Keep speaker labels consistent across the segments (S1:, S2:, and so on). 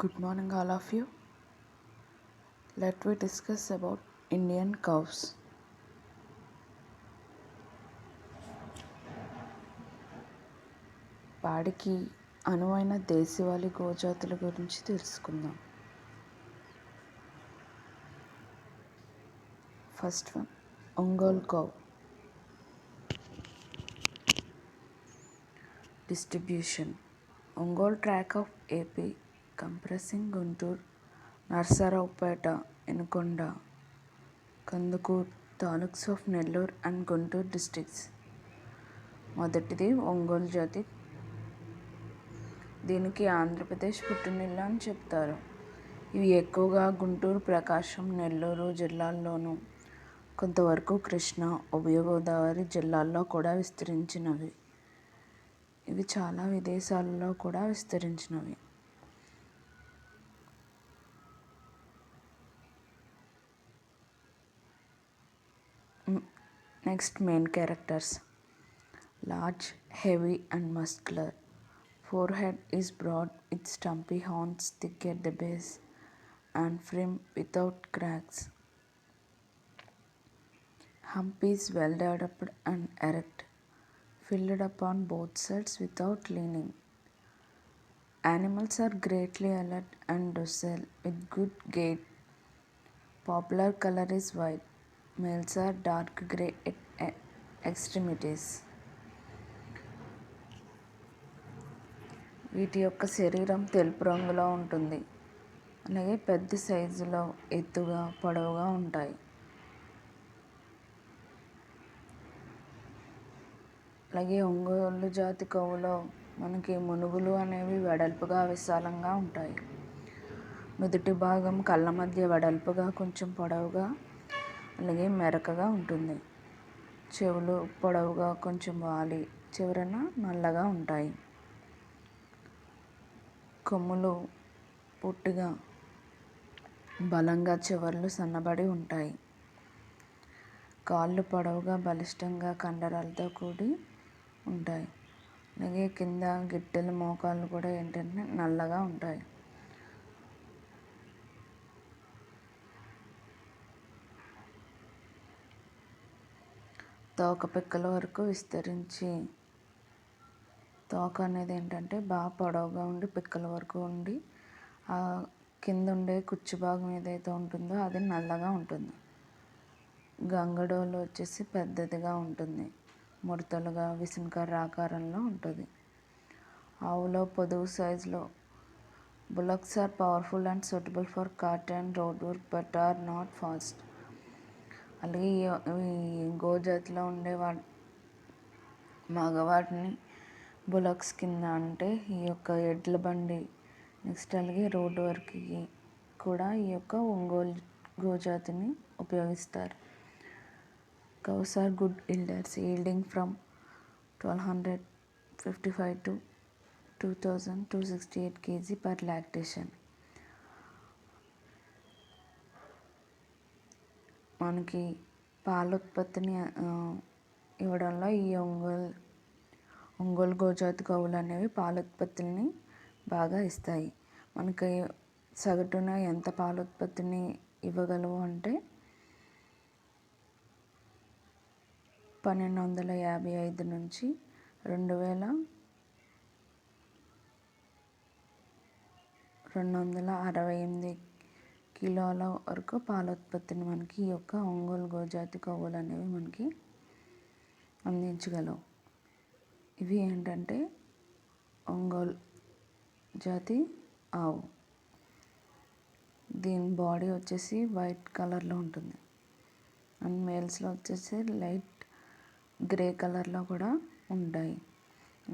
S1: Good morning, all of you. Let we discuss about Indian cows. పాడికి అనువైన దేశవాళీ గోజాతుల గురించి తెలుసుకుందాం. First one Ongole cow. Distribution Ongole tract of AP comprising Guntur, Narasaraopet, Vinukonda, Kandukur taluks of Nellore and Guntur districts. మొదటిది ఒంగోలు జాతి. దీనికి ఆంధ్రప్రదేశ్ పుట్టినిల్లు అని చెప్తారు. ఇవి ఎక్కువగా గుంటూరు, ప్రకాశం, నెల్లూరు జిల్లాల్లోనూ కొంతవరకు కృష్ణా, ఉభయ గోదావరి జిల్లాల్లో కూడా విస్తరించినవి. ఇవి చాలా విదేశాలలో కూడా విస్తరించినవి. Next main characters. Large, heavy and muscular. Forehead is broad with stumpy horns thick at the base and prim without cracks. Hump is well developed and erect, filled upon both sides without leaning. Animals are greatly alert and docile with good gait. Popular color is white. Males are dark grey at extremities. వీటి యొక్క శరీరం తెలుపు రంగులో ఉంటుంది. అలాగే పెద్ద సైజులో ఎత్తుగా పొడవుగా ఉంటాయి. అలాగే ఒంగోలు జాతి కౌలో మనకి మునుగులు అనేవి వెడల్పుగా విశాలంగా ఉంటాయి. నుదుటి భాగం కళ్ళ మధ్య వెడల్పుగా కొంచెం పొడవుగా అలాగే మెరకగా ఉంటుంది. చెవులు పొడవుగా కొంచెం వాలి చివరన నల్లగా ఉంటాయి. కొమ్ములు పొట్టిగా బలంగా చివర్లు సన్నబడి ఉంటాయి. కాళ్ళు పొడవుగా బలిష్టంగా కండరాలతో కూడి ఉంటాయి. అలాగే కింద గిట్టెల మోకాళ్ళు కూడా ఏంటంటే నల్లగా ఉంటాయి. తోక పిక్కల వరకు విస్తరించి, తోక అనేది ఏంటంటే బాగా పొడవుగా ఉండి పిక్కల వరకు ఉండి ఆ కింద ఉండే కుచ్చు భాగం ఏదైతే ఉంటుందో అది నల్లగా ఉంటుంది. గంగడోలు వచ్చేసి పెద్దదిగా ఉంటుంది. ముడతలుగా విసనకర్ర ఆకారంలో ఉంటుంది. ఆవులో పొదుగు సైజులో. Bullocks are powerful and suitable for cart and road work but are not fast. అలాగే ఈ గోజాతిలో ఉండే మగవాటిని బులక్స్ కింద అంటే ఈ యొక్క ఎడ్ల బండి, నెక్స్ట్ అలాగే రోడ్డు వర్క్కి కూడా ఈ యొక్క ఒంగోలు గోజాతిని ఉపయోగిస్తారు. Cows are good yielders, yielding from 1255 to 2268 kg per lactation. మనకి పాల ఉత్పత్తిని ఇవ్వడంలో ఈ ఒంగోలు గోజాతి గోవులు అనేవి పాల ఉత్పత్తుల్ని బాగా ఇస్తాయి. మనకి సగటున ఎంత పాల ఉత్పత్తిని ఇవ్వగలవు అంటే 1255 నుంచి 2268 కిలోల వరకు పాల ఉత్పత్తిని మనకి ఈ యొక్క ఒంగోలు గోజాతి గోవులు అనేవి మనకి అందించగలవు. ఇవి ఏంటంటే ఒంగోలు జాతి ఆవు. దీని బాడీ వచ్చేసి వైట్ కలర్లో ఉంటుంది అండ్ మేల్స్లో వచ్చేసి లైట్ గ్రే కలర్లో కూడా ఉంటాయి.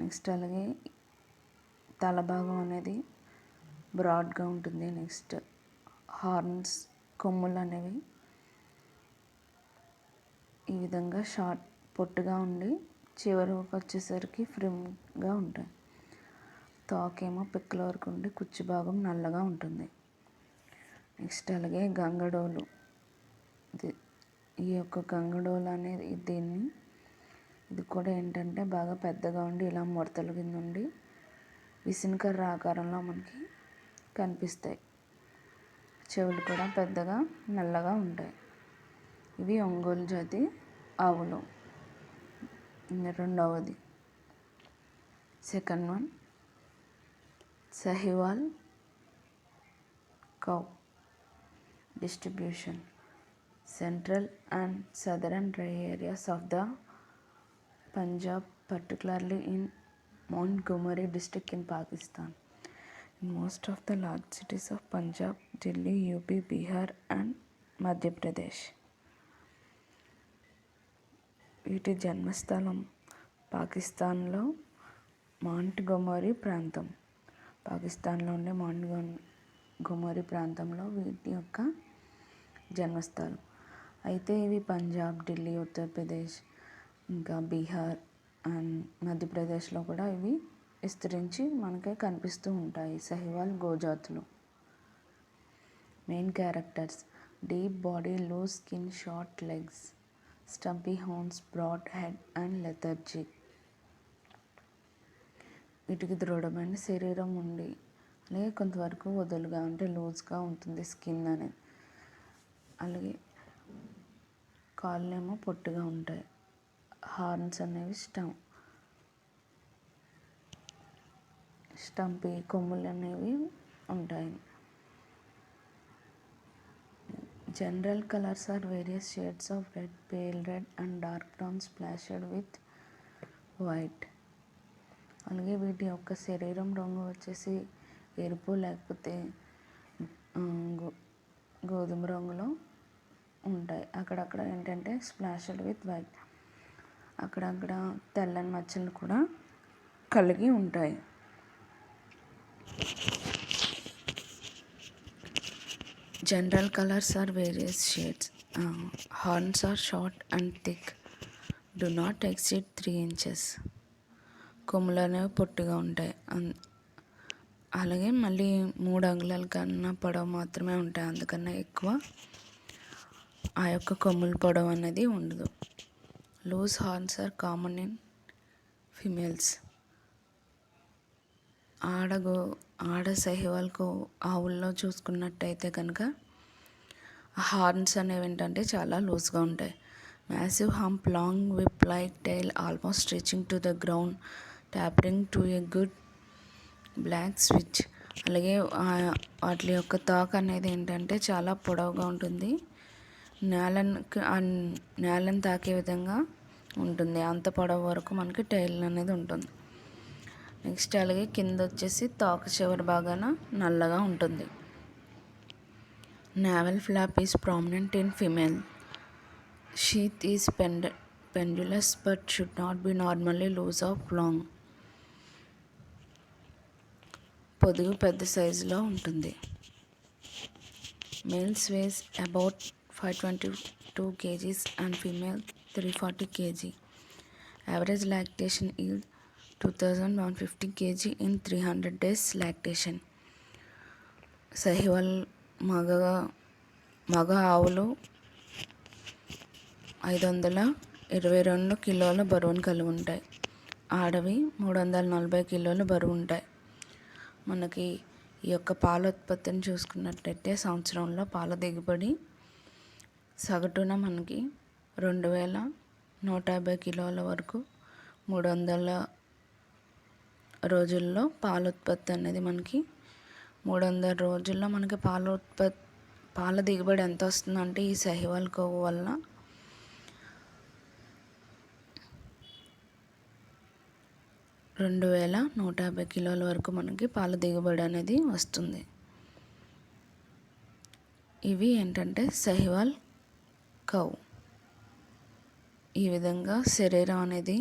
S1: నెక్స్ట్ అలాగే తల భాగం అనేది బ్రాడ్గా ఉంటుంది. నెక్స్ట్ హార్న్స్, కొమ్ములు అనేవి ఈ విధంగా షార్ట్ పొట్టుగా ఉండి చివరికి వచ్చేసరికి ఫ్రిమ్గా ఉంటాయి. తోకేమో పిక్కల వరకు ఉండి కుచ్చు భాగం నల్లగా ఉంటుంది. నెక్స్ట్ అలాగే గంగడోలు. ఈ యొక్క గంగడోలు అనేది ఇది కూడా ఏంటంటే బాగా పెద్దగా ఉండి ఇలా ముడతల కింద ఉండి విసనకర్ర ఆకారంలో మనకి కనిపిస్తాయి. చెవులు కూడా పెద్దగా నల్లగా ఉంటాయి. ఇవి ఒంగోలు జాతి ఆవులు. రెండవది second one Sahiwal cow. Distribution central and southern dry areas of the Punjab, particularly in Montgomery district in Pakistan. In most of the large cities of Punjab, Delhi, UP, Bihar and Madhya Pradesh. వీటి జన్మస్థలం పాకిస్తాన్లో మాంట్గోమరీ ప్రాంతం. పాకిస్తాన్లో ఉండే మాంట్గోమరీ ప్రాంతంలో వీటి యొక్క జన్మస్థలం. అయితే ఇవి పంజాబ్, ఢిల్లీ, ఉత్తరప్రదేశ్, ఇంకా బీహార్ అండ్ మధ్యప్రదేశ్లో కూడా ఇవి విస్తరించి మనకే కనిపిస్తూ ఉంటాయి సహివాల్ గోజాతులు. Main characters: deep body, loose skin, short legs, stumpy horns, broad head and lethargic. వీటికి దృఢమైన శరీరం ఉండి అలాగే కొంతవరకు వదులుగా అంటే లూజ్గా ఉంటుంది స్కిన్ అనేది. అలాగే కాళ్ళేమో పొట్టిగా ఉంటాయి. హార్న్స్ అనేవి స్టంపీ కొమ్ములు అనేవి ఉంటాయి. General colours are various shades of red, pale red and dark brown splashed with white. అలాగే వీటి యొక్క శరీరం రంగు వచ్చేసి ఎరుపు లేకపోతే గోధుమ రంగులో ఉంటాయి. అక్కడక్కడ ఏంటంటే స్ప్లాషెడ్ విత్ వైట్, అక్కడక్కడ తెల్లని మచ్చలు కూడా కలిగి ఉంటాయి. General colours are various shades. Horns are short and thick, do not exceed 3 inches. కొమ్ములు అనేవి పొట్టిగా ఉంటాయి. అలాగే మళ్ళీ 3 అంగుళాల కన్నా పొడవు మాత్రమే ఉంటాయి. అందుకన్నా ఎక్కువ ఆ యొక్క కొమ్ముల పొడవు అనేది ఉండదు. Loose horns are common in females. ఆడ సహివాల్కు ఆవుల్లో చూసుకున్నట్టయితే కనుక హార్న్స్ అనేవి ఏంటంటే చాలా లూజ్గా ఉంటాయి. Massive hump, long whip like tail almost reaching to the ground, tapping to a good black switch. అలాగే వాటి యొక్క తోక అనేది ఏంటంటే చాలా పొడవుగా ఉంటుంది. నేలను తాకే విధంగా ఉంటుంది. అంత పొడవు వరకు మనకి టైల్ అనేది ఉంటుంది. నెక్స్ట్ అలాగే కింద వచ్చేసి తోక చివరి భాగాన నల్లగా ఉంటుంది. Navel flap is prominent in female. Sheath is pendulous but should not be normally loose or long. పొదుగు పెద్ద సైజులో ఉంటుంది. Males weighs about 522 kgs and female 340 kg. Average lactation yield 2150 kg in 300 days lactation. Sahiwal మగ ఆవులు 522 కిలోల బరువును కలిగి ఉంటాయి. ఆడవి 340 కిలోల బరువు ఉంటాయి. మనకి ఈ యొక్క పాల ఉత్పత్తిని చూసుకున్నట్టయితే సంవత్సరంలో పాల దిగుబడి సగటున మనకి 2150 కిలోల వరకు 300 రోజుల్లో పాల ఉత్పత్తి అనేది మనకి 300 రోజుల్లో మనకి పాల దిగుబడి ఎంత వస్తుందంటే ఈ సహివాల్ కొవ్వు వల్ల 2150 కిలోల వరకు మనకి పాల దిగుబడి అనేది వస్తుంది. ఇవి ఏంటంటే సహివాల్ కౌ. ఈ విధంగా శరీరం అనేది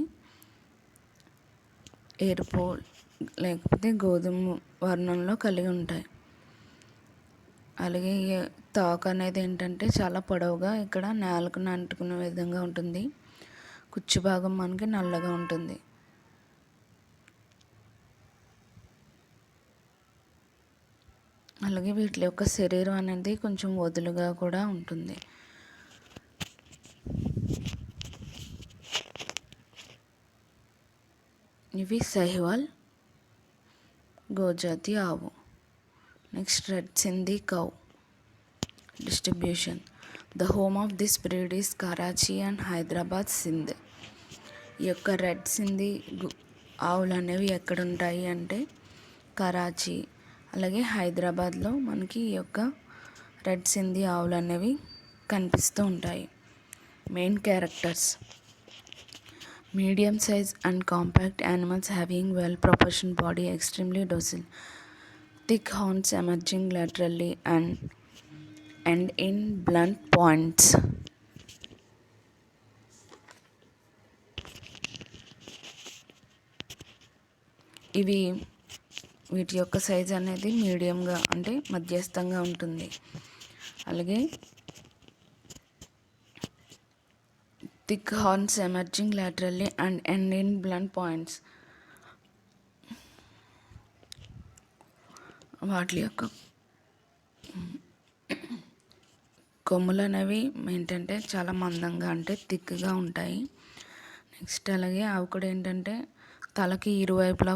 S1: ఎరుపు లేకపోతే గోధుమ వర్ణంలో కలిగి ఉంటాయి. అలాగే తోక అనేది ఏంటంటే చాలా పొడవుగా ఇక్కడ నేలకు అంటుకునే విధంగా ఉంటుంది. కుచ్చు భాగం మనకి నల్లగా ఉంటుంది. అలాగే వీటి యొక్క శరీరం అనేది కొంచెం వదులుగా కూడా ఉంటుంది. ఇవి సహివాల్ గోజాతి ఆవు. Next red Sindhi cow distribution. The home of this breed is Karachi and Hyderabad, Sindh. ఈ యొక్క రెడ్ సింధీ ఆవులు అనేవి ఎక్కడ ఉంటాయి అంటే కరాచీ అలాగే హైదరాబాద్లో మనకి ఈ యొక్క రెడ్ సింధీ ఆవులు అనేవి కనిపిస్తూ ఉంటాయి. Main characters: medium size and compact animals having well proportioned body, extremely docile, thick horns emerging laterally and end in blunt points. ఇవి వీటి యొక్క సైజ్ అనేది మీడియంగా అంటే మధ్యస్థంగా ఉంటుంది. అలాగే thick horns emerging laterally and end in blunt points. వాటి యొక్క కొమ్ములు అనేవి ఏంటంటే చాలా మందంగా అంటే థిక్గా ఉంటాయి. నెక్స్ట్ అలాగే అవి కూడా ఏంటంటే తలకి ఇరువైపులా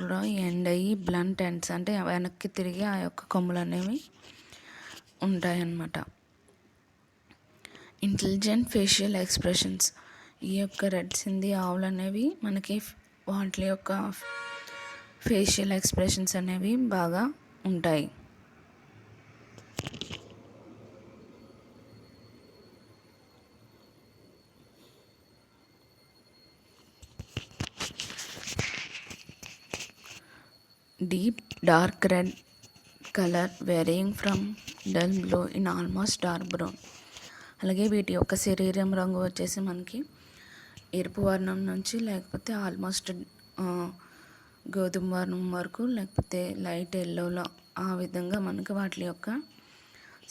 S1: కూడా ఎండ్ అయ్యి బ్లంట్ ఎండ్స్ అంటే వెనక్కి తిరిగి ఆ యొక్క కొమ్ములు అనేవి ఉంటాయన్నమాట. Intelligent facial expressions. ఈ యొక్క రెడ్ సింధీ ఆవులు అనేవి మనకి వాటి యొక్క ఫేషియల్ ఎక్స్ప్రెషన్స్ అనేవి బాగా ఉంటాయి. Deep dark red colour varying from dull blue in almost dark brown. అలాగే వీటి యొక్క శరీరం రంగు వచ్చేసి మనకి ఎరుపు వర్ణం నుంచి లేకపోతే ఆల్మోస్ట్ గోధుమ వర్ణం వరకు లేకపోతే లైట్ ఎల్లోలో ఆ విధంగా మనకి వాటి యొక్క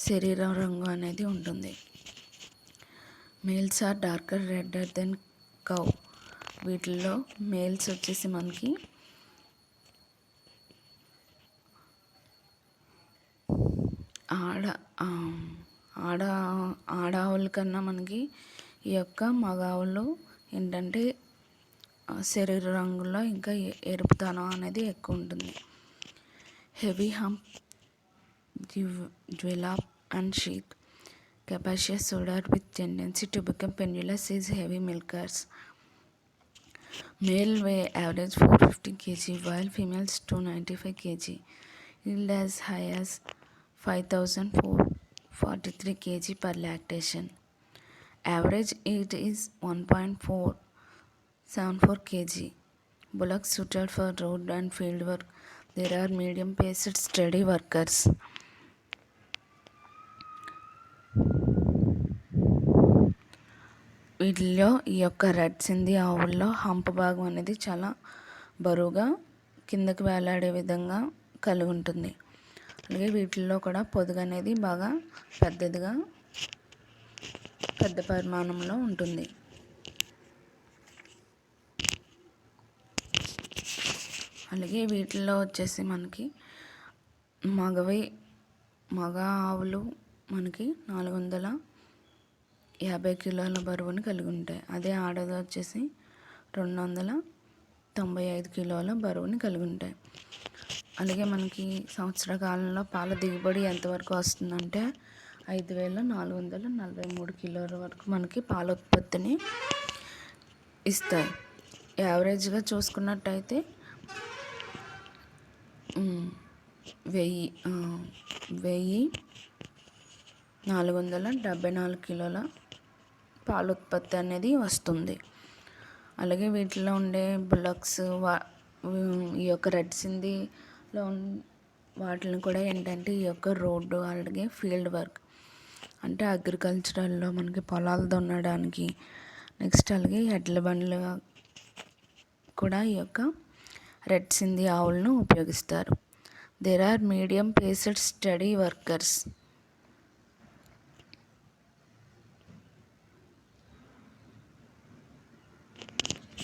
S1: శరీరం రంగు అనేది ఉంటుంది. Males are darker redder than cow. వీటిల్లో మేల్స్ వచ్చేసి మనకి ఆడావుల కన్నా మనకి ఈ యొక్క మగ ఆవులు ఏంటంటే శరీర రంగులో ఇంకా ఎరుపుతనం అనేది ఎక్కువ ఉంటుంది. Heavy hump, dewlap and sheath. Capacious odor with tendency to become pendulous is heavy milkers. Male weigh average 450 kg while females 295 kg. Yield as high as 5,443 kg per lactation. Average weight is 1.474 kg. Bullocks suited for road and field work. There are medium-paced steady workers. వీటిల్లో ఈ యొక్క red Sindhi ఆవుల్లో hump భాగం అనేది చాలా బరువుగా కిందకి వేలాడే విధంగా కలిగి ఉంటుంది. అలాగే వీటిల్లో కూడా పొదుగు అనేది బాగా పెద్ద పరిమాణంలో ఉంటుంది. అలాగే వీటిల్లో వచ్చేసి మనకి మగ ఆవులు మనకి 450 కిలోల బరువుని కలిగి ఉంటాయి. అదే ఆడది వచ్చేసి 295 కిలోల బరువుని కలిగి ఉంటాయి. అలాగే మనకి సంవత్సర కాలంలో పాల దిగుబడి ఎంతవరకు వస్తుందంటే 5,443 కిలోల వరకు మనకి పాల ఉత్పత్తిని ఇస్తాయి. యావరేజ్గా చూసుకున్నట్టయితే 1,474 కిలోల పాల ఉత్పత్తి అనేది వస్తుంది. అలాగే వీటిలో ఉండే బుల్లక్స్ ఈ యొక్క రెడ్ సింధీలో వాటిని కూడా ఏంటంటే ఈ యొక్క రోడ్డు అలాగే ఫీల్డ్ వర్క్ అంటే అగ్రికల్చరల్లో మనకి పొలాలు దున్నడానికి నెక్స్ట్ అలాగే ఎడ్ల బండ్లు కూడా ఈ యొక్క రెడ్ సింధీ ఆవులను ఉపయోగిస్తారు. There are medium paced steady workers.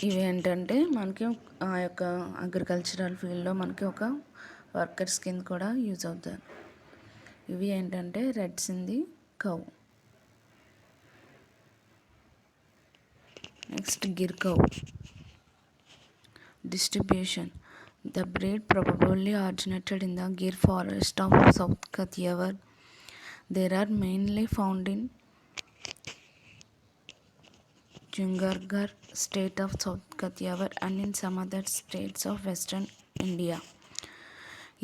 S1: ఇవి ఏంటంటే మనకి ఆ యొక్క అగ్రికల్చరల్ ఫీల్డ్లో మనకి ఒక వర్కర్స్ కింద కూడా యూజ్ అవుతారు. ఇవి ఏంటంటే red Sindhi cow. Next Gir cow. Distribution. The breed probably originated in the Gir forest of South Kathiawar. They are mainly found in Jungargarh state of South Kathiawar and in some other states of western India.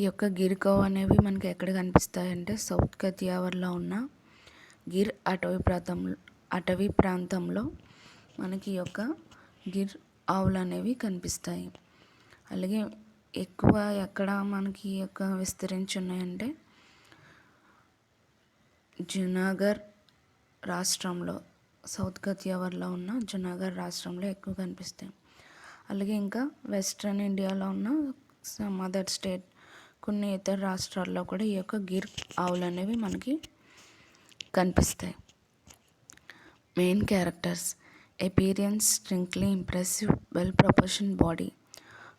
S1: ఈ యొక్క Gir cow అనేవి మనకి ఎక్కడ కనిపిస్తాయంటే south కతియావర్లో ఉన్న గిర్ అటవీ ప్రాంతంలో మనకి ఈ యొక్క గిర్ ఆవులు అనేవి కనిపిస్తాయి. అలాగే ఎక్కువ ఎక్కడ మనకి ఈ యొక్క విస్తరించి ఉన్నాయంటే జునాగఢ్ రాష్ట్రంలో, సౌత్ కతియావర్లో ఉన్న జునాగఢ్ రాష్ట్రంలో ఎక్కువ కనిపిస్తాయి. అలాగే ఇంకా వెస్ట్రన్ ఇండియాలో ఉన్న సమ్ అదర్ స్టేట్, కొన్ని ఇతర రాష్ట్రాల్లో కూడా ఈ యొక్క గిర్ ఆవులు అనేవి మనకి కనిపిస్తాయి. Main characters: appearance strikingly impressive, well-proportioned body,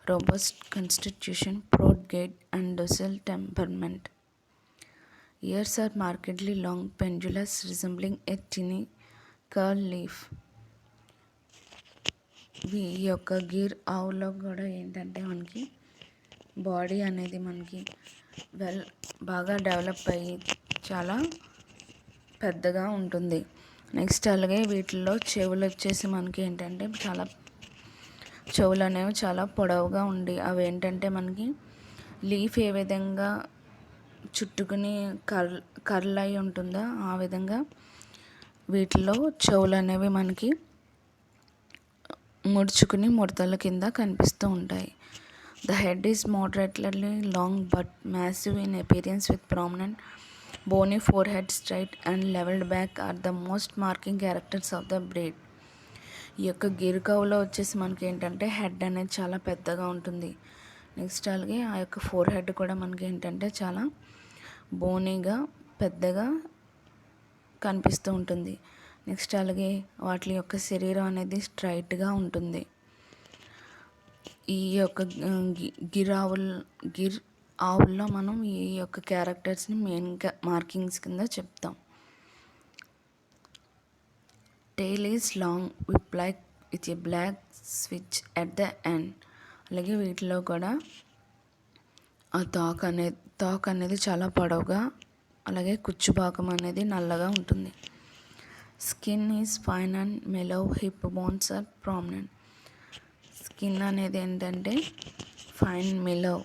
S1: robust constitution, broad gait and docile temperament. Ears are markedly long, pendulous, resembling a tiny curled leaf. ఈ యొక్క గిర్ ఆవులో కూడా ఏంటంటే మనకి బాడీ అనేది మనకి బాగా డెవలప్ అయ్యి చాలా పెద్దగా ఉంటుంది. నెక్స్ట్ అలాగే వీటిల్లో చెవులు వచ్చేసి మనకి ఏంటంటే చెవులు అనేవి చాలా పొడవుగా ఉండి అవి ఏంటంటే మనకి లీఫ్ ఏ విధంగా చుట్టుకుని కర్ల్ అయి ఉంటుందో ఆ విధంగా వీటిలో చెవులు అనేవి మనకి ముడుచుకుని ముడతల కింద కనిపిస్తూ ఉంటాయి. The head is moderately long but massive in appearance with prominent bony forehead, straight and leveled back are the most marking characters of the breed. ఈ యొక్క గిర్ కౌలో వచ్చేసి మనకి ఏంటంటే హెడ్ అనేది చాలా పెద్దగా ఉంటుంది. నెక్స్ట్ అలాగే ఆ యొక్క ఫోర్ హెడ్ కూడా మనకి ఏంటంటే చాలా బోనీగా పెద్దగా కనిపిస్తూ ఉంటుంది. నెక్స్ట్ అలాగే వాటి యొక్క శరీరం అనేది స్ట్రైట్గా ఉంటుంది. ఈ యొక్క గిర్ ఆవుల్లో మనం ఈ యొక్క క్యారెక్టర్స్ని మెయిన్గా మార్కింగ్స్ కింద చెప్తాం. Tail is long with a black switch at the end. అలాగే వీటిలో కూడా ఆ తోక అనేది చాలా పొడవుగా, అలాగే కుచ్చుభాగం అనేది నల్లగా ఉంటుంది. Skin is fine and mellow, hip bones are prominent. Skin అనేది ఏంటంటే ఫైన్ మెలో.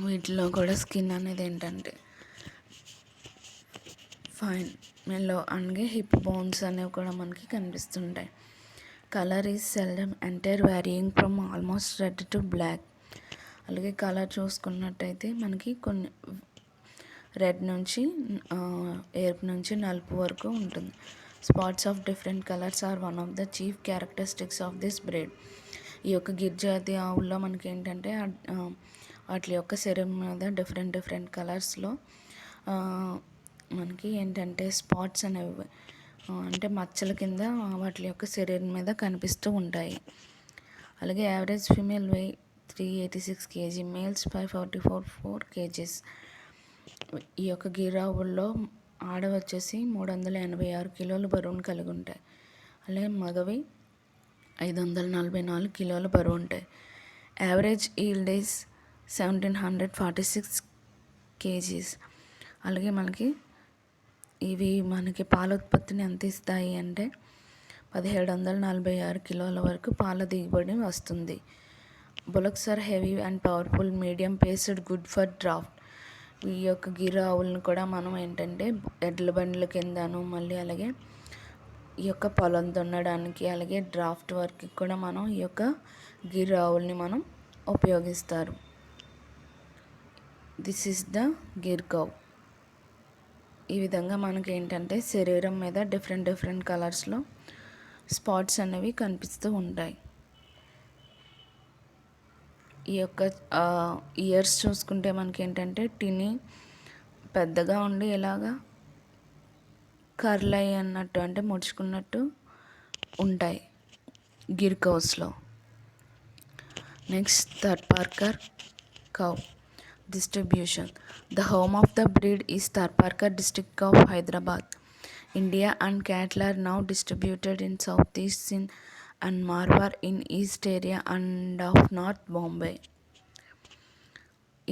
S1: వీటిలో కూడా స్కిన్ అనేది ఏంటంటే ఫైన్ మెలో అలాగే హిప్ బోన్స్ అనేవి కూడా మనకి కనిపిస్తుంటాయి. Colour is seldom entire, varying from almost red to black. అలాగే కలర్ చూసుకున్నట్టయితే మనకి కొన్ని రెడ్ నుంచి ఎరుపు నుంచి నలుపు వరకు ఉంటుంది. Spots of different colours are one of the chief characteristics of this breed. ఈ యొక్క గిర్జాతి ఆవుల్లో మనకి ఏంటంటే వాటి యొక్క శరీరం మీద డిఫరెంట్ కలర్స్లో మనకి ఏంటంటే స్పాట్స్ అనేవి అంటే మచ్చల కింద వాటి యొక్క శరీరం మీద కనిపిస్తూ ఉంటాయి. అలాగే average female weight 386 kg, males 544 kgs. ఈ యొక్క గిరావుల్లో ఆడ వచ్చేసి 386 కిలోల బరువును కలిగి ఉంటాయి. అలాగే మగవి 544 కిలోల బరువు ఉంటాయి. Average yield is 1746 kgs. అలాగే మనకి ఇవి మనకి పాల ఉత్పత్తిని ఎంత ఇస్తాయి అంటే 1746 కిలోల వరకు పాల దిగుబడి వస్తుంది. Bullocks are heavy and powerful, medium paced, good for draught. ఈ యొక్క గిర్ ఆవులను కూడా మనం ఏంటంటే ఎడ్ల బండ్ల కిందను, మళ్ళీ అలాగే ఈ యొక్క పొలం దున్నడానికి, అలాగే డ్రాఫ్ట్ వర్క్కి కూడా మనం ఈ యొక్క గిర్ ఆవుల్ని మనం ఉపయోగిస్తారు. This is the Gir cow. ఈ విధంగా మనకి ఏంటంటే శరీరం మీద డిఫరెంట్ కలర్స్లో స్పాట్స్ అనేవి కనిపిస్తూ ఉంటాయి. ఈ యొక్క ఇయర్స్ చూసుకుంటే మనకి ఏంటంటే టిని పెద్దగా ఉండి ఇలాగా కర్ల్ అయ్యి అన్నట్టు అంటే ముడుచుకున్నట్టు ఉంటాయి గిర్ కౌస్లో. Next Tharparkar cow distribution. The home of the breed is Tharparkar district of Hyderabad. India and cattle are now distributed in Southeast Sin and Marwar in East area and of North Bombay.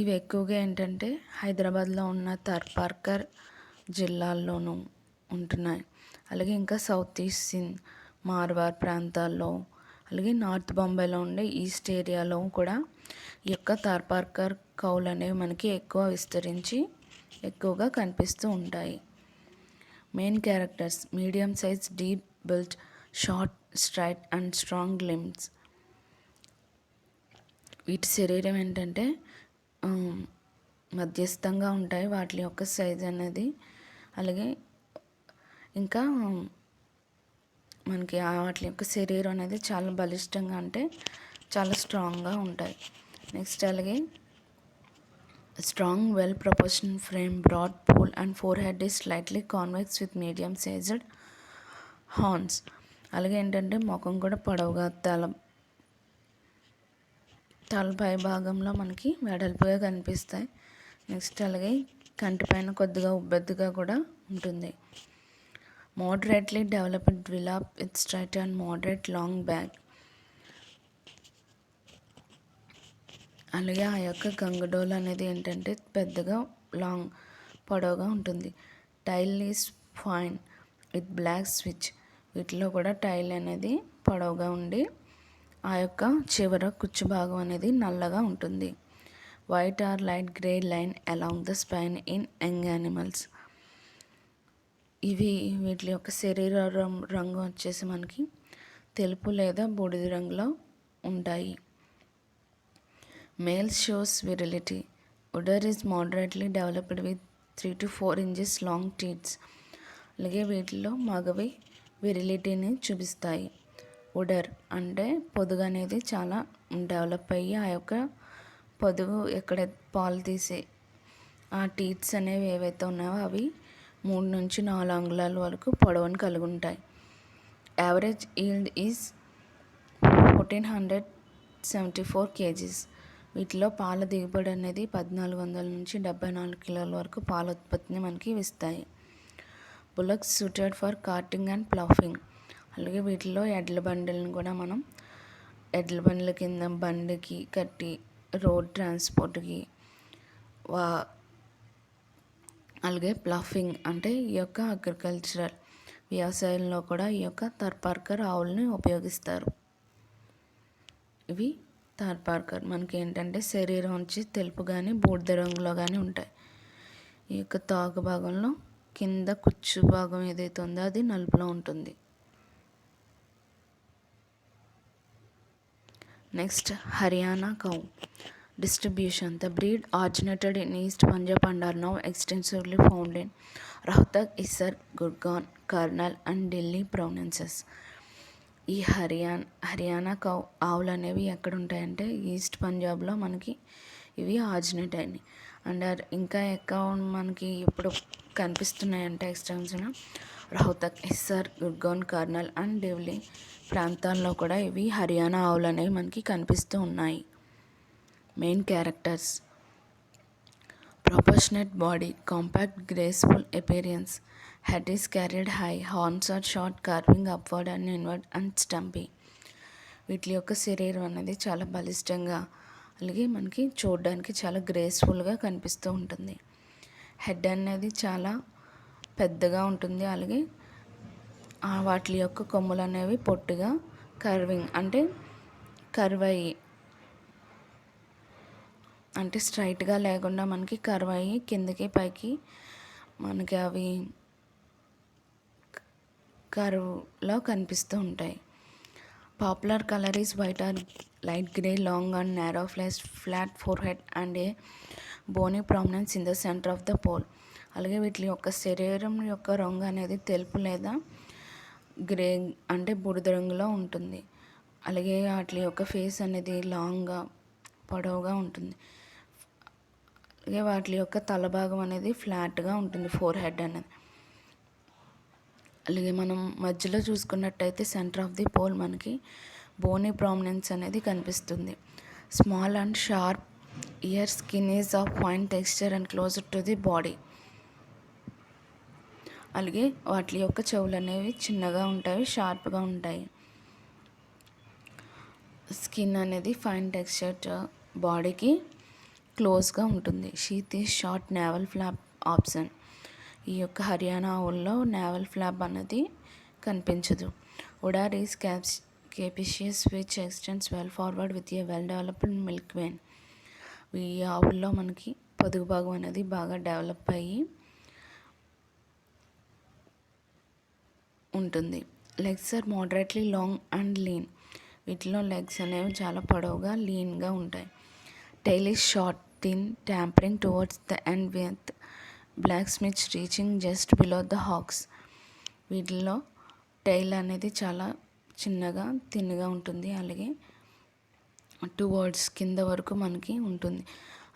S1: ఇవి ఎక్కువగా ఏంటంటే హైదరాబాద్లో ఉన్న థర్పార్కర్ జిల్లాల్లోనూ ఉంటున్నాయి. అలాగే ఇంకా south east Sindh, Marwar ప్రాంతాల్లో, అలాగే నార్త్ బొంబాయిలో ఉండే ఈస్ట్ ఏరియాలో కూడా ఈ యొక్క థర్పార్కర్ కౌలు అనేవి మనకి ఎక్కువ విస్తరించి ఎక్కువగా కనిపిస్తూ ఉంటాయి. Main characters: medium size, deep built, short, straight and strong limbs. వీటి శరీరం ఏంటంటే మధ్యస్థంగా ఉంటాయి వాటి యొక్క సైజ్ అనేది. అలాగే ఇంకా మనకి వాటి యొక్క శరీరం అనేది చాలా బలిష్టంగా అంటే చాలా స్ట్రాంగ్గా ఉంటాయి. నెక్స్ట్ అలాగే strong well proportion frame, broad poll and forehead is slightly convex with medium sized horns. అలాగే ఏంటంటే ముఖం కూడా పొడవుగా, తల పై భాగంలో మనకి వెడల్పుగా కనిపిస్తాయి. నెక్స్ట్ అలాగే కంటిపైన కొద్దిగా ఉబ్బెత్తుగా కూడా ఉంటుంది. Moderately developed dewlap with straight and moderate long back. అలాగే ఆ యొక్క గంగడోల్ అనేది ఏంటంటే పెద్దగా లాంగ్ పొడవుగా ఉంటుంది. Tail is fine with black switch. వీటిలో కూడా టైల్ అనేది పొడవుగా ఉండి ఆ యొక్క చివర కుచ్చు భాగం అనేది నల్లగా ఉంటుంది. White or light grey line along the spine in young animals. వీటి యొక్క శరీర రంగు వచ్చేసి మనకి తెలుపు లేదా బూడిద రంగులో ఉంటాయి. Males shows virility. Udder is moderately developed with 3 to 4 inches long teats. అలాగే వీటిలో మగవి విరిలిటీని చూపిస్తాయి. ఉడర్ అంటే పొదుగు అనేది చాలా డెవలప్ అయ్యి ఆ యొక్క పొదుగు ఎక్కడ పాలు తీసే ఆ టీత్స్ అనేవి ఏవైతే ఉన్నాయో అవి 3 నుంచి 4 అంగుళాల వరకు పొడవును కలిగి ఉంటాయి. Average yield is 1474 kgs. వీటిలో పాల దిగుబడి అనేది 1400 నుంచి 74 కిలోల వరకు పాల ఉత్పత్తిని మనకి ఇస్తాయి. Bullocks suited for karting and ploughing. అలాగే వీటిలో ఎడ్ల బండిలను కూడా మనం ఎడ్ల బండ్ల కింద బండికి కట్టి రోడ్ ట్రాన్స్పోర్ట్కి అలాగే ప్లఫింగ్ అంటే ఈ యొక్క అగ్రికల్చరల్ వ్యవసాయంలో కూడా ఈ యొక్క థర్పార్కర్ ఆవులని ఉపయోగిస్తారు. ఇవి థర్పార్కర్ మనకి ఏంటంటే శరీరం వచ్చి తెలుపు కానీ బూడిద రంగులో కానీ ఉంటాయి. ఈ యొక్క తాగు భాగంలో కింద కుచ్చు భాగం ఏదైతే ఉందో అది నలుపులో ఉంటుంది. Next Haryana cow distribution. The breed originated in East Punjab and are now extensively found in Rohtak, Hisar, Gurgaon, Karnal and Delhi provinces. ఈ హర్యానా కౌ ఆవులు అనేవి ఎక్కడ ఉంటాయంటే ఈస్ట్ పంజాబ్లో మనకి ఇవి ఆరిజినేట్ అయినాయి. అండ్ ఇంకా ఎక్కువ మనకి ఇప్పుడు కనిపిస్తున్నాయంటే ఎక్స్టెన్షన్ రోహ్తక్, హిస్సార్, గుర్గాన్, కర్నల్ అండ్ ఢిల్లీ ప్రాంతాల్లో కూడా ఇవి హర్యానా ఆవులు అనేవి మనకి కనిపిస్తూ ఉన్నాయి. Main characters: proportionate body, compact graceful appearance, head is carried high, horns are short, curving upward and inward and stumpy. వీటి యొక్క శరీరం అనేది చాలా బలిష్టంగా అలాగే మనకి చూడడానికి చాలా గ్రేస్ఫుల్గా కనిపిస్తూ ఉంటుంది. హెడ్ అనేది చాలా పెద్దగా ఉంటుంది. అలాగే వాటి యొక్క కొమ్ములు అనేవి పొట్టిగా కర్వింగ్ అంటే కర్వ్ అయ్యి అంటే స్ట్రైట్గా లేకుండా మనకి కర్వ్ అయ్యి కిందకి పైకి మనకి అవి కర్వ్లో కనిపిస్తూ ఉంటాయి. Popular colour is white or light grey, long and narrow face, flat forehead and a bony prominence in the centre of the poll. అలాగే వీటి యొక్క శరీరం యొక్క రంగు అనేది తెలుపు లేదా గ్రే అంటే బూడిద రంగులో ఉంటుంది. అలాగే వాటి యొక్క ఫేస్ అనేది లాంగ్గా పొడవుగా ఉంటుంది. అలాగే వాటి యొక్క తల భాగం అనేది ఫ్లాట్గా ఉంటుంది, ఫోర్ హెడ్ అనేది. అలాగే మనం మధ్యలో చూసుకున్నట్టయితే సెంటర్ ఆఫ్ ది పోల్ మనకి బోనీ ప్రామినెన్స్ అనేది కనిపిస్తుంది. Small and sharp year, skin is of fine texture and closer to the body. అలాగే వాటి యొక్క చెవులు అనేవి చిన్నగా ఉంటాయి, షార్ప్గా ఉంటాయి. స్కిన్ అనేది ఫైన్ టెక్స్చర్, బాడీకి క్లోజ్గా ఉంటుంది. Sheath is short naval flop option. ఈ యొక్క హర్యానా ఆవుల్లో నేవల్ ఫ్లాప్ అనేది కనిపించదు. ఉడార్ is capacious which extends well forward with a well developed milk vein. ఈ ఆవుల్లో మనకి పొదుగు భాగం అనేది బాగా డెవలప్ అయ్యి ఉంటుంది. Legs are moderately long and lean. వీటిలో లెగ్స్ అనేవి చాలా పొడవుగా లీన్గా ఉంటాయి. Tail is short thin tapering towards the end with black స్మిచ్ reaching just below the hocks. వీటిల్లో టైల్ అనేది చాలా చిన్నగా థిన్గా ఉంటుంది. అలాగే టువర్డ్స్ కింద వరకు మనకి ఉంటుంది.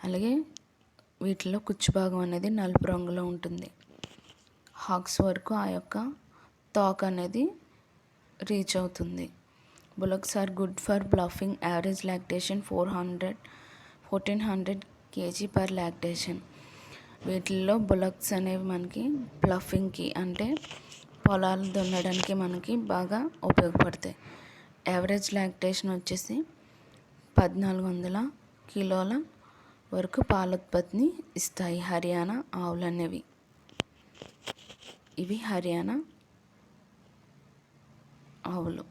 S1: అలాగే వీటిలో కుచ్చు భాగం అనేది నలుపు రంగులో ఉంటుంది. హాక్స్ వరకు ఆ యొక్క తోక అనేది రీచ్ అవుతుంది. Bullocks are good for ploughing. Average lactation 1400 kg per lactation. వీటిల్లో బులక్స్ అనేవి మనకి బ్లఫింగ్కి అంటే పొలాలు దున్నడానికి మనకి బాగా ఉపయోగపడతాయి. యావరేజ్ లాక్టేషన్ వచ్చేసి 1400 కిలోల వరకు పాల ఉత్పత్తిని ఇస్తాయి హర్యానా ఆవులు అనేవి. ఇవి హర్యానా ఆవులు.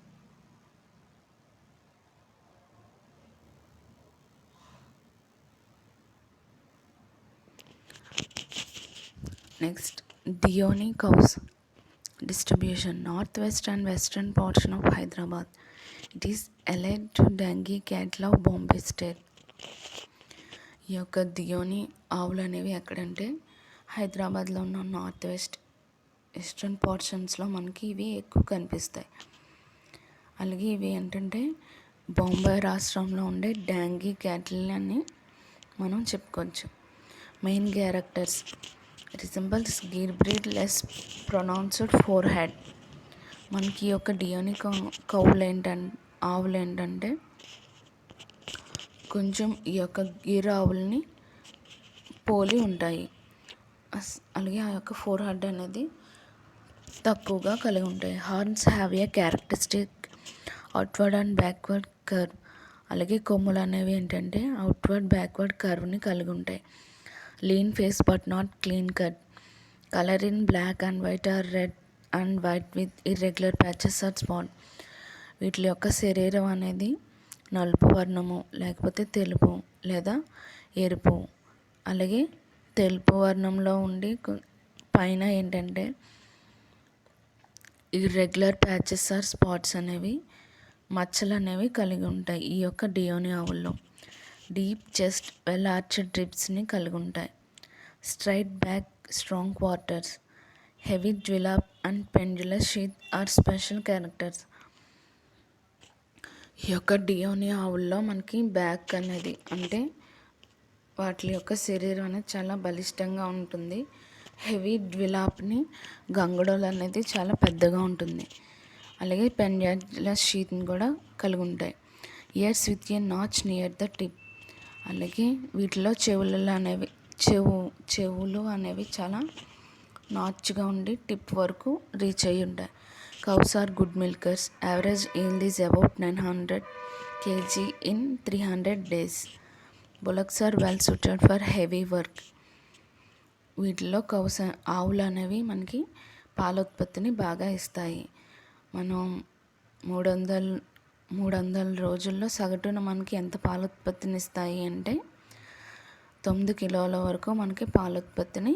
S1: Next Deoni cows distribution. North west and western portion of Hyderabad. It is allied to Dangi cattle of Bombay state. ఈ యొక్క దియోని ఆవులు అనేవి ఎక్కడంటే హైదరాబాద్లో ఉన్న నార్త్ వెస్ట్రన్ పోర్షన్స్లో మనకి ఇవి ఎక్కువ కనిపిస్తాయి. అలాగే ఇవి ఏంటంటే బాంబే రాష్ట్రంలో ఉండే డాంగి క్యాటిల్ అని మనం చెప్పుకోవచ్చు. Main characters resembles Gir breed, less pronounced four head. మనకి ఈ యొక్క డియోని ఆవులు ఏంటంటే కొంచెం ఈ యొక్క గిర్ ఆవుల్ని పోలి ఉంటాయి. అలాగే ఆ యొక్క ఫోర్ హెడ్ అనేది తక్కువగా కలిగి ఉంటాయి. Horns have a characteristic outward and backward curve. అలాగే కొమ్ములు అనేవి ఏంటంటే అవుట్వర్డ్ బ్యాక్వర్డ్ కర్వ్ని కలిగి ఉంటాయి. Lean face but not clean cut. Colour in black and white or red and white with irregular patches or spot. వీటి యొక్క శరీరం అనేది నలుపు వర్ణము లేకపోతే తెలుపు లేదా ఎరుపు, అలాగే తెలుపు వర్ణంలో ఉండి పైన ఏంటంటే ఇర్రెగ్యులర్ ప్యాచెస్ ఆర్ స్పాట్స్ అనేవి మచ్చలు అనేవి కలిగి ఉంటాయి. ఈ యొక్క డియోని ఆవుల్లో డీప్ చెస్ట్, వెల్ ఆర్చ్డ్ రిబ్స్ని కలిగి ఉంటాయి. Straight back, strong quarters, heavy dewlap and pendulous sheath are special characters. ఈ యొక్క డియోని ఆవుల్లో మనకి బ్యాక్ అనేది అంటే వాటి యొక్క శరీరం అనేది చాలా బలిష్టంగా ఉంటుంది. హెవీ డ్విలాప్ని గంగడోలు అనేది చాలా పెద్దగా ఉంటుంది. అలాగే పెండ్యులస్ షీత్ని కూడా కలిగి ఉంటాయి. Years with a notch near the tip. అలాగే వీటిలో చెవులు అనేవి చాలా నాచ్గా ఉండి టిప్ వరకు రీచ్ అయ్యి ఉంటాయి. Cows are good milkers. Average yield is about 900 kg in 300 days. Bullocks are well suited for heavy work. వీటిలో ఆవులు అనేవి మనకి పాల ఉత్పత్తిని బాగా ఇస్తాయి. మనం 300 రోజుల్లో సగటున మనకి ఎంత పాల ఉత్పత్తిని ఇస్తాయి అంటే 9 కిలోల వరకు మనకి పాల ఉత్పత్తిని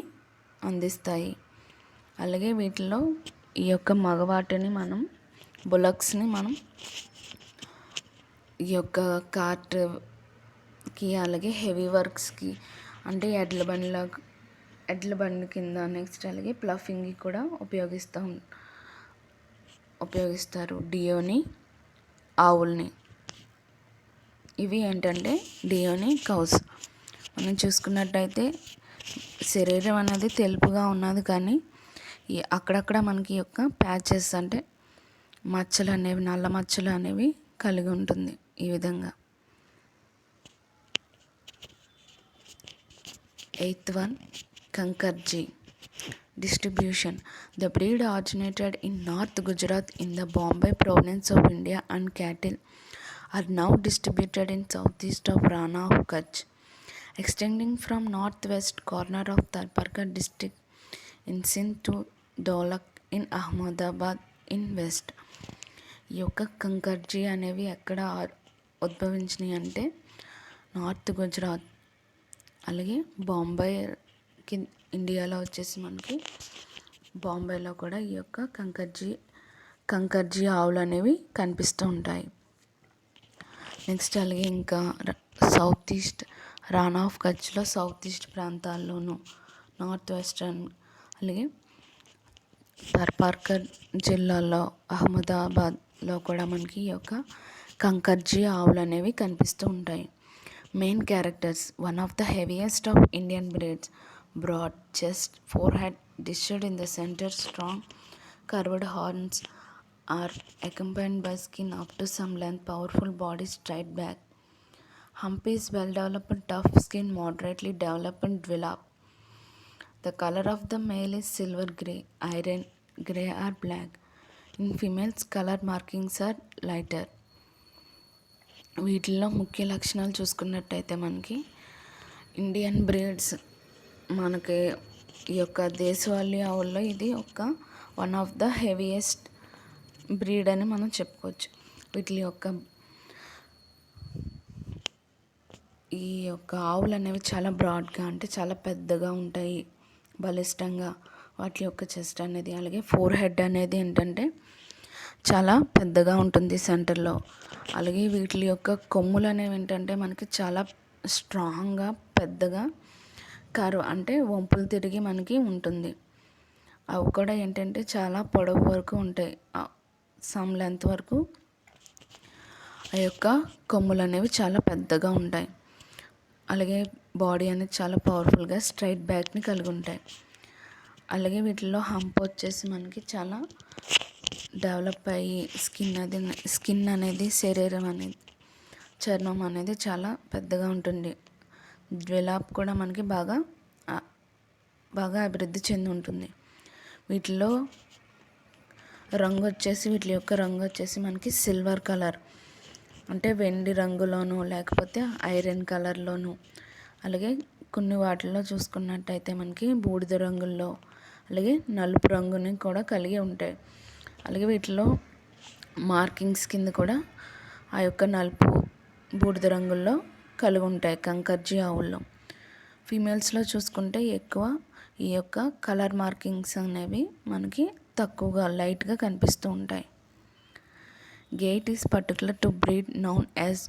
S1: అందిస్తాయి. అలాగే వీటిలో ఈ యొక్క మగవాటిని బులక్స్ని మనం ఈ యొక్క కార్ట్కి అలాగే హెవీ వర్క్స్కి అంటే ఎడ్ల బండి కింద నెక్స్ట్ అలాగే ప్లఫింగ్కి కూడా ఉపయోగిస్తారు డియోని ఆవుల్ని. ఇవి ఏంటంటే డియోని కౌస్. మనం చూసుకున్నట్టయితే శరీరం అనేది తెలుపుగా ఉన్నది కానీ అక్కడక్కడ మనకి యొక్క ప్యాచెస్ అంటే మచ్చలు అనేవి నల్ల మచ్చలు అనేవి కలిగి ఉంటుంది. ఈ విధంగా 8th one కంకర్జీ. Distribution. The breed originated in North Gujarat in the Bombay province of India and cattle are now distributed in southeast of Rana of Kutch, extending from northwest corner of Tharparkar district in Sindh to Dolak in Ahmedabad in west. ఈ యొక్క కంకర్జీ అనేవి ఎక్కడ ఉద్భవించినాయి అంటే north Gujarat, అలాగే బాంబేకి ఇండియాలో వచ్చేసి మనకి బాంబేలో కూడా ఈ యొక్క కంకర్జీ ఆవులు అనేవి కనిపిస్తూ ఉంటాయి. నెక్స్ట్ అలాగే ఇంకా సౌత్ ఈస్ట్ రాన్ ఆఫ్ కచ్లో సౌత్ ఈస్ట్ ప్రాంతాల్లోనూ, నార్త్ వెస్టర్న్ అలాగే థర్పార్కర్ జిల్లాలో అహ్మదాబాద్లో కూడా మనకి ఈ యొక్క కంకర్జీ ఆవులు అనేవి కనిపిస్తూ ఉంటాయి. Main characters. One of the heaviest of Indian breeds, broad chest, forehead dished in the center, strong curved horns are accompanied by skin up to some length, powerful body, straight back. Hump is well developed, tough skin, moderately developed dewlap. The color of the male is silver grey, iron grey or black. In females, color markings are lighter. వీటిల్లో ముఖ్య లక్షణాలు చూసుకున్నట్టయితే మనకి Indian breeds, మనకి ఈ యొక్క దేశవాళీ ఆవుల్లో ఇది ఒక one of the heaviest breed అని మనం చెప్పుకోవచ్చు. వీటి యొక్క ఈ యొక్క ఆవులు అనేవి చాలా బ్రాడ్గా అంటే చాలా పెద్దగా ఉంటాయి, బలిష్టంగా వాటి యొక్క చెస్ట్ అనేది. అలాగే ఫోర్ హెడ్ అనేది ఏంటంటే చాలా పెద్దగా ఉంటుంది సెంటర్లో. అలాగే వీటి యొక్క కొమ్ములు అనేవి ఏంటంటే మనకి చాలా స్ట్రాంగ్గా పెద్దగా కర్వ్ అంటే వంపులు తిరిగి మనకి ఉంటుంది. అవి కూడా ఏంటంటే చాలా పొడవు వరకు ఉంటాయి, సమ్ లెంత్ వరకు ఆ యొక్క కొమ్ములు అనేవి చాలా పెద్దగా ఉంటాయి. అలాగే బాడీ అనేది చాలా పవర్ఫుల్గా స్ట్రైట్ బ్యాక్ని కలిగి ఉంటాయి. అలాగే వీటిల్లో హంప్ వచ్చేసి మనకి చాలా డెవలప్ అయ్యి స్కిన్ అనేది శరీరం అనేది చర్మం అనేది చాలా పెద్దగా ఉంటుంది. డ్వెలాప్ కూడా మనకి బాగా అభివృద్ధి చెంది ఉంటుంది. వీటిలో రంగు వచ్చేసి వీటి యొక్క రంగు వచ్చేసి మనకి సిల్వర్ కలర్ అంటే వెండి రంగులోను లేకపోతే ఐరన్ కలర్లోను, అలాగే కొన్ని వాటిల్లో చూసుకున్నట్టయితే మనకి బూడిద రంగుల్లో అలాగే నలుపు రంగుని కూడా కలిగి ఉంటాయి. అలాగే వీటిలో మార్కింగ్స్ కింద కూడా ఆ యొక్క నలుపు బూడిద రంగుల్లో కలిగి ఉంటాయి కంకర్జీ ఆవుల్లో. ఫీమేల్స్లో చూసుకుంటే ఎక్కువ ఈ యొక్క కలర్ మార్కింగ్స్ అనేవి మనకి తక్కువగా లైట్గా కనిపిస్తూ ఉంటాయి. Gait is particular to breed noun as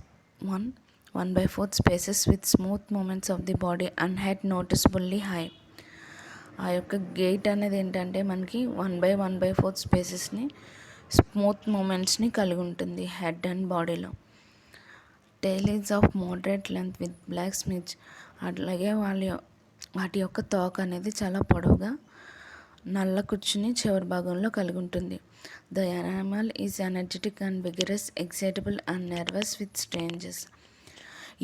S1: 1/4 spaces with smooth movements of the body and head noticeably high. ఆ యొక్క గెయిట్ అనేది ఏంటంటే మనకి 1/4 స్పేసెస్ని స్మూత్ మూమెంట్స్ని కలిగి ఉంటుంది హెడ్ అండ్ బాడీలో. Tail is of moderate length with black స్మిచ్. అట్లాగే వాటి యొక్క తోక అనేది చాలా పొడవుగా నల్ల కుచ్చుని చివరి భాగంలో కలిగి ఉంటుంది. The animal is energetic and vigorous, excitable and nervous with strangers.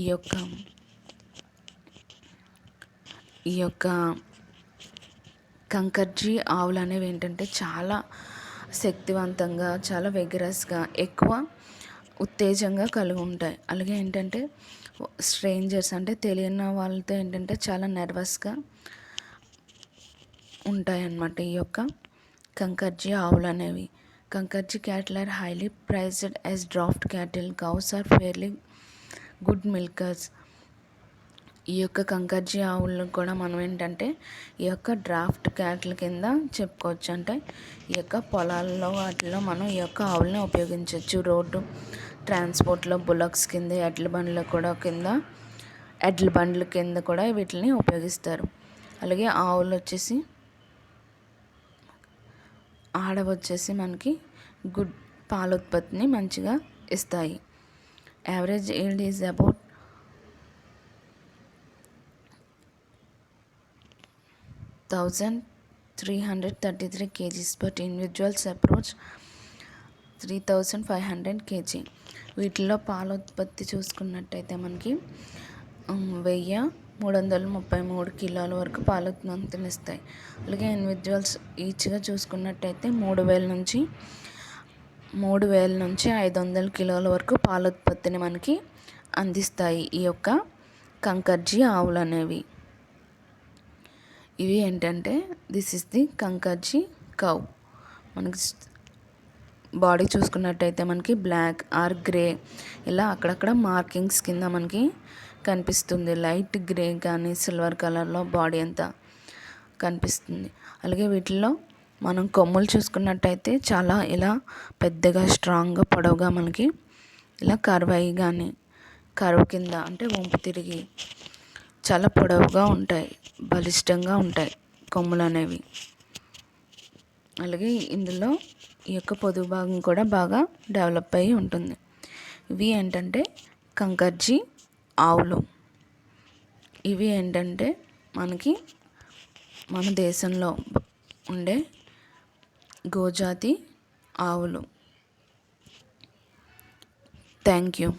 S1: ఈ యొక్క కంకర్జీ ఆవులు అనేవి ఏంటంటే చాలా శక్తివంతంగా, చాలా విగరస్గా, ఎక్కువ ఉత్తేజంగా కలిగి ఉంటాయి. అలాగే ఏంటంటే స్ట్రేంజర్స్ అంటే తెలియని వాళ్ళతో ఏంటంటే చాలా నర్వస్గా ఉంటాయన్నమాట ఈ యొక్క కంకర్జీ ఆవులు అనేవి. Kankrej cattle are highly prized as draught cattle. Cows are fairly good milkers. ఈ యొక్క కంకర్జీ ఆవులను కూడా మనం ఏంటంటే ఈ యొక్క డ్రాఫ్ట్ క్యాటిల్ కింద చెప్పుకోవచ్చు. అంటే ఈ యొక్క పొలాల్లో వాటిలో మనం ఈ యొక్క ఆవులను ఉపయోగించవచ్చు. రోడ్డు ట్రాన్స్పోర్ట్లో బులక్స్ కింద, ఎడ్ల బండ్ల కింద కూడా వీటిని ఉపయోగిస్తారు. అలాగే ఆవులు వచ్చేసి ఆడవచ్చేసి మనకి గుడ్ పాల ఉత్పత్తిని మంచిగా ఇస్తాయి. Average yield is about 1,333 kgs, but individuals approach 3,500 kg. వీటిలో పాల ఉత్పత్తి చూసుకున్నట్టయితే మనకి 1000 333 కిలోల వరకు పాల ఉత్పత్తిని ఇస్తాయి. అలాగే ఇండివిజువల్స్ ఈచ్గా చూసుకున్నట్టయితే 3000 నుంచి 500 కిలోల వరకు పాల ఉత్పత్తిని మనకి అందిస్తాయి ఈ యొక్క కంకర్జీ ఆవులు అనేవి. ఇవి ఏంటంటే దిస్ ఇస్ ది కంకర్జీ కౌ. మనకి బాడీ చూసుకున్నట్టయితే మనకి బ్లాక్ ఆర్ గ్రే ఇలా అక్కడక్కడ మార్కింగ్స్ కింద మనకి కనిపిస్తుంది. లైట్ గ్రే కానీ సిల్వర్ కలర్లో బాడీ అంతా కనిపిస్తుంది. అలాగే వీటిల్లో మనం కొమ్ములు చూసుకున్నట్టయితే చాలా ఇలా పెద్దగా స్ట్రాంగ్గా పొడవుగా మనకి ఇలా కర్వ్ అయ్యి కానీ కర్వ్ కింద అంటే వంపు తిరిగి చాలా పొడవుగా ఉంటాయి, బలిష్టంగా ఉంటాయి కొమ్ములు అనేవి. అలాగే ఇందులో ఈ యొక్క పొదుగు భాగం కూడా బాగా డెవలప్ అయ్యి ఉంటుంది. ఇవి ఏంటంటే కంకర్జీ ఆవులు. ఇవి ఏంటంటే మనకి మన దేశంలో ఉండే గోజాతి ఆవులు. Thank you.